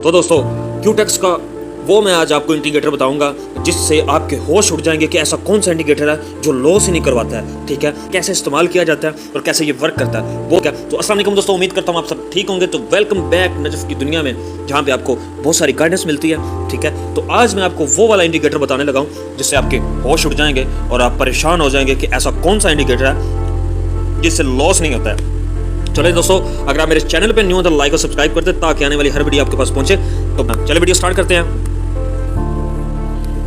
तो दोस्तों क्यूटेक्स का वो मैं आज आपको इंडिकेटर बताऊंगा जिससे आपके होश उड़ जाएंगे कि ऐसा कौन सा इंडिकेटर है जो लॉस ही नहीं करवाता है। ठीक है, कैसे इस्तेमाल किया जाता है और कैसे ये वर्क करता है वो क्या। तो अस्सलाम वालेकुम दोस्तों, उम्मीद करता हूँ आप सब ठीक होंगे। तो वेलकम बैक नजफ की दुनिया में, जहाँ पे आपको बहुत सारी गाइडेंस मिलती है। ठीक है, तो आज मैं आपको वो वाला इंडिकेटर बताने लगा हूँ जिससे आपके होश उड़ जाएंगे और आप परेशान हो जाएंगे कि ऐसा कौन सा इंडिकेटर है जिससे लॉस नहीं होता है। चलिए दोस्तों, अगर आप मेरे चैनल पे न्यू हो तो लाइक और सब्सक्राइब कर दे ताकि आने वाली हर वीडियो आपके पास पहुंचे। तो चलिए वीडियो स्टार्ट करते हैं।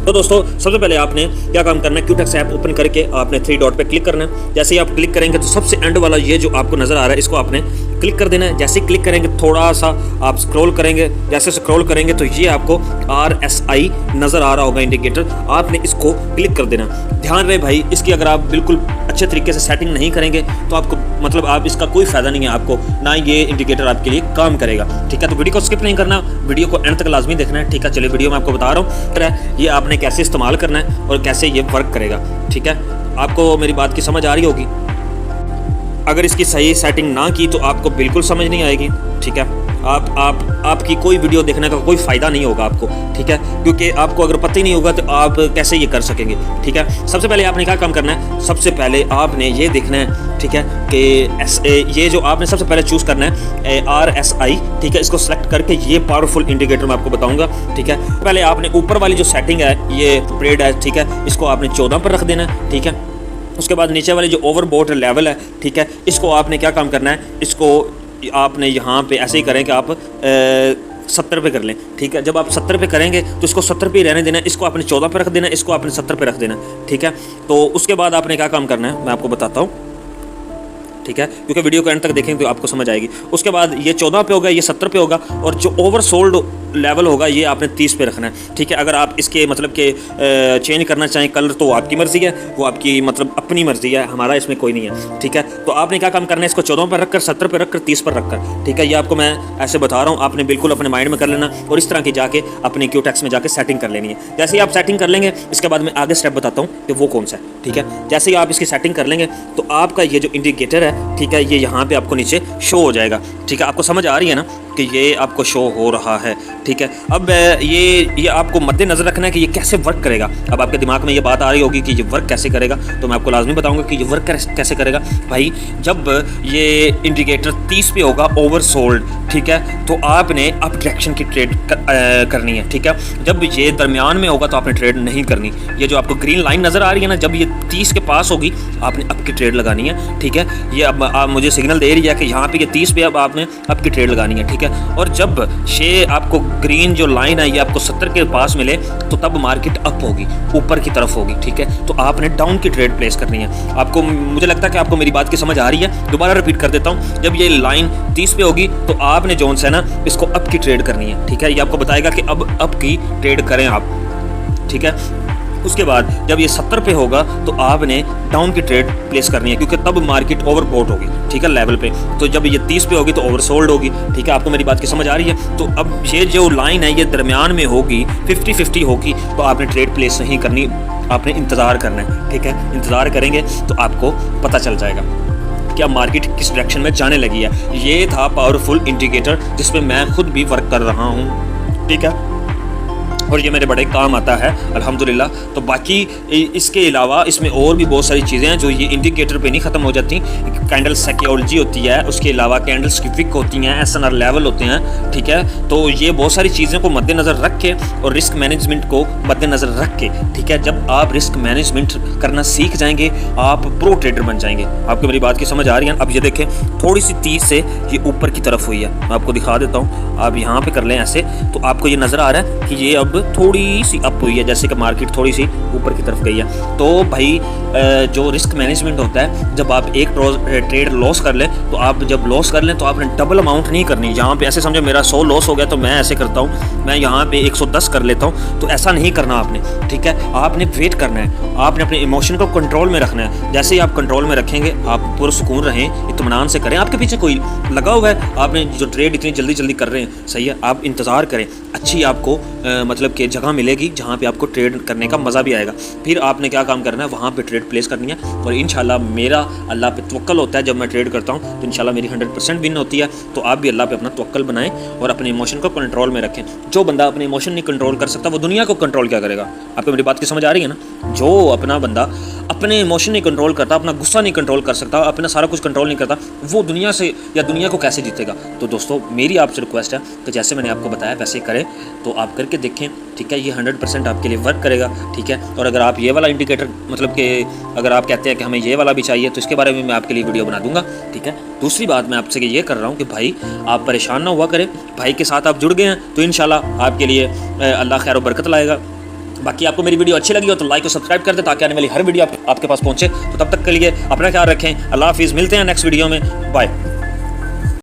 तो दोस्तों सबसे पहले आपने क्या काम करना है, क्यूटेक्स ऐप ओपन करके आपने 3 डॉट पे क्लिक करना है। जैसे ही आप क्लिक करेंगे तो सबसे एंड वाला ये जो आपको नजर आ रहा है इसको आपने क्लिक कर देना है। जैसे ही क्लिक करेंगे थोड़ा सा आप स्क्रॉल करेंगे, जैसे स्क्रॉल करेंगे तो ये आपको RSI नजर आ रहा होगा इंडिकेटर, आपने इसको क्लिक कर देना। ध्यान रहे भाई, इसकी अगर आप बिल्कुल अच्छे तरीके से सेटिंग नहीं करेंगे तो आपको मतलब आप इसका कोई फायदा नहीं है, आपको ना ये इंडिकेटर आपके लिए काम करेगा। ठीक है, तो वीडियो को स्किप नहीं करना, वीडियो को एंड तक लाजमी देखना है। ठीक है, चलिए वीडियो में आपको बता रहा हूँ ये आपने कैसे इस्तेमाल करना है और कैसे ये वर्क करेगा। ठीक है, आपको मेरी बात की समझ आ रही होगी। अगर इसकी सही सेटिंग ना की तो आपको बिल्कुल समझ नहीं आएगी। ठीक है, आपकी कोई वीडियो देखने का कोई फ़ायदा नहीं होगा आपको। ठीक है, क्योंकि आपको अगर पता ही नहीं होगा तो आप कैसे ये कर सकेंगे। ठीक है, सबसे पहले आपने क्या काम करना है, सबसे पहले आपने ये देखना है, ठीक है, कि ये जो आपने सबसे पहले चूज़ करना है RSI। ठीक है, इसको सेलेक्ट करके ये पावरफुल इंडिकेटर मैं आपको बताऊंगा। ठीक है, पहले आपने ऊपर वाली जो सेटिंग है ये स्प्रेड है, ठीक है, इसको आपने 14 पर रख देना है। ठीक है, उसके बाद नीचे वाली जो ओवरबोट लेवल है, ठीक है, इसको आपने क्या काम करना है, इसको आपने यहाँ पे ऐसे ही करें कि आप 70 पे कर लें। ठीक है, जब आप 70 पे करेंगे तो इसको 70 पे ही रहने देना है, इसको आपने 14 पे रख देना है, इसको आपने 70 पे रख देना। ठीक है, तो उसके बाद आपने क्या काम करना है मैं आपको बताता हूँ। ठीक है, क्योंकि वीडियो को एंड तक देखेंगे तो आपको समझ आएगी। उसके बाद ये 14 पे होगा, ये 70 पे होगा और जो ओवरसोल्ड लेवल होगा ये आपने 30 पे रखना है। ठीक है, अगर आप इसके मतलब के चेंज करना चाहें कलर तो आपकी मर्ज़ी है, वो आपकी मतलब अपनी मर्ज़ी है, हमारा इसमें कोई नहीं है। ठीक है, तो आपने क्या काम करना है, इसको 14 पर रखकर, 70 पर रखकर, 30 पर रखकर। ठीक है, ये आपको मैं ऐसे बता रहा हूँ, आपने बिल्कुल अपने माइंड में कर लेना और इस तरह की जाके अपने क्यूटेक्स में जाके सेटिंग कर लेनी है। जैसे ही आप सेटिंग कर लेंगे इसके बाद मैं आगे स्टेप बताता हूँ कि वो कौन सा है। ठीक है, जैसे ही आप इसकी सेटिंग कर लेंगे तो आपका ये जो इंडिकेटर है, ठीक है, ये यहाँ पे आपको नीचे शो हो जाएगा। ठीक है, आपको समझ आ रही है ना कि ये आपको शो हो रहा है। ठीक है, अब ये आपको मद्देनजर रखना है कि ये कैसे वर्क करेगा। अब आपके दिमाग में ये बात आ रही होगी कि ये वर्क कैसे करेगा, तो मैं आपको लाजमी बताऊंगा कि ये वर्क कैसे करेगा। भाई जब ये इंडिकेटर 30 पे होगा ओवरसोल्ड, ठीक है, तो आपने अप डायरेक्शन की ट्रेड करनी है। ठीक है, जब ये दरमियान में होगा तो आपने ट्रेड नहीं करनी। ये जो आपको ग्रीन लाइन नज़र आ रही है ना, जब ये 30 के पास होगी आपने अप की ट्रेड लगानी है। ठीक है, ये अब आप मुझे सिग्नल दे रही है कि यहाँ पे ये 30 पे अब आपने अप की ट्रेड लगानी है। ठीक है, और जब ये आपको ग्रीन जो लाइन है ये आपको 70 के पास मिले तो तब मार्केट अप होगी, ऊपर की तरफ होगी। ठीक है, तो आपने डाउन की ट्रेड प्लेस करनी है। आपको मुझे लगता है कि आपको मेरी बात की समझ आ रही है, दोबारा रिपीट कर देता हूँ। जब ये लाइन 30 पे होगी तो आपने जोन से ना इसको अप की ट्रेड करनी है। ठीक है, ये आपको बताएगा कि अब अप की ट्रेड करें आप। ठीक है, उसके बाद जब ये 70 पे होगा तो आपने डाउन की ट्रेड प्लेस करनी है, क्योंकि तब मार्केट ओवरबॉट होगी। ठीक है, लेवल पे। तो जब ये 30 पे होगी तो ओवरसोल्ड होगी। ठीक है, आपको मेरी बात की समझ आ रही है। तो अब ये जो लाइन है ये दरमियान में होगी, 50-50 होगी, तो आपने ट्रेड प्लेस नहीं करनी, आपने इंतज़ार करना है। ठीक है, इंतज़ार करेंगे तो आपको पता चल जाएगा कि अब मार्केट किस डायरेक्शन में जाने लगी है। ये था पावरफुल इंडिकेटर जिसमें मैं खुद भी वर्क कर रहा हूँ। ठीक है, और ये मेरे बड़े काम आता है अल्हम्दुलिल्लाह। तो बाकी इसके अलावा इसमें और भी बहुत सारी चीज़ें हैं जो ये इंडिकेटर पे नहीं ख़त्म हो जाती। कैंडल साइकोलॉजी होती है, उसके अलावा कैंडल्स की विक होती हैं, SNR लेवल होते हैं। ठीक है, तो ये बहुत सारी चीज़ों को मद्देनज़र रख के और रिस्क मैनेजमेंट को मद्देनज़र रख के, ठीक है, जब आप रिस्क मैनेजमेंट करना सीख जाएंगे आप प्रो ट्रेडर बन जाएंगे। आपको मेरी बात की समझ आ रही है। अब ये देखें थोड़ी सी 30 से ये ऊपर की तरफ हुई है, मैं आपको दिखा देता हूँ। आप यहाँ पर कर लें ऐसे तो आपको ये नज़र आ रहा है कि ये अब थोड़ी सी अप हुई है, जैसे कि मार्केट थोड़ी सी ऊपर की तरफ गई है। तो भाई जो रिस्क मैनेजमेंट होता है, जब आप एक ट्रेड लॉस कर लें तो आप जब लॉस कर लें तो आपने डबल अमाउंट नहीं करनी। यहाँ पे ऐसे समझो मेरा 100 लॉस हो गया तो मैं ऐसे करता हूँ, मैं यहाँ पे 110 कर लेता हूँ, तो ऐसा नहीं करना आपने। ठीक है, आपने वेट करना है, आपने अपने इमोशन को कंट्रोल में रखना है। जैसे ही आप कंट्रोल में रखेंगे आप पुरसुकून रहें, इत्मीनान से करें। आपके पीछे कोई लगा हुआ है, आपने जो ट्रेड इतनी जल्दी कर रहे हैं, सही है, आप इंतज़ार करें, अच्छी आपको मतलब मतलब कि जगह मिलेगी जहाँ पे आपको ट्रेड करने का मज़ा भी आएगा। फिर आपने क्या काम करना है, वहाँ पे ट्रेड प्लेस करनी है और इंशाल्लाह मेरा अल्लाह पे तवक्कल होता है। जब मैं ट्रेड करता हूँ तो इंशाल्लाह मेरी 100% विन होती है। तो आप भी अल्लाह पे अपना तवक्कल बनाएं और अपने इमोशन को कंट्रोल में रखें। जो बंदा अपने इमोशन नहीं कंट्रोल कर सकता वो दुनिया को कंट्रोल क्या करेगा? आपको मेरी बात की समझ आ रही है ना? जो अपना बंदा अपने इमोशन नहीं कंट्रोल करता, अपना गुस्सा नहीं कंट्रोल कर सकता, अपना सारा कुछ कंट्रोल नहीं करता, वो दुनिया से या दुनिया को कैसे जीतेगा? तो दोस्तों मेरी आपसे रिक्वेस्ट है कि जैसे मैंने आपको बताया वैसे करें, तो आप करके देखें, ठीक है? ये 100% आपके लिए वर्क करेगा, ठीक है? और अगर आप ये वाला इंडिकेटर मतलब कि अगर आप कहते हैं कि हमें ये वाला भी चाहिए तो इसके बारे में मैं आपके लिए वीडियो बना दूंगा, ठीक है? दूसरी बात मैं आपसे ये कर रहा हूँ कि भाई आप परेशान ना हुआ करें, भाई के साथ आप जुड़ गए हैं तो इंशाल्लाह आपके लिए अल्लाह खैर और बरकत लाएगा। बाकी आपको मेरी वीडियो अच्छी लगी हो तो लाइक और सब्सक्राइब कर दें ताकि आने वाली हर वीडियो आपके पास पहुंचे। तो तब तक के लिए अपना ख्याल रखें। अल्लाह हाफिज़, मिलते हैं नेक्स्ट वीडियो में, बाय।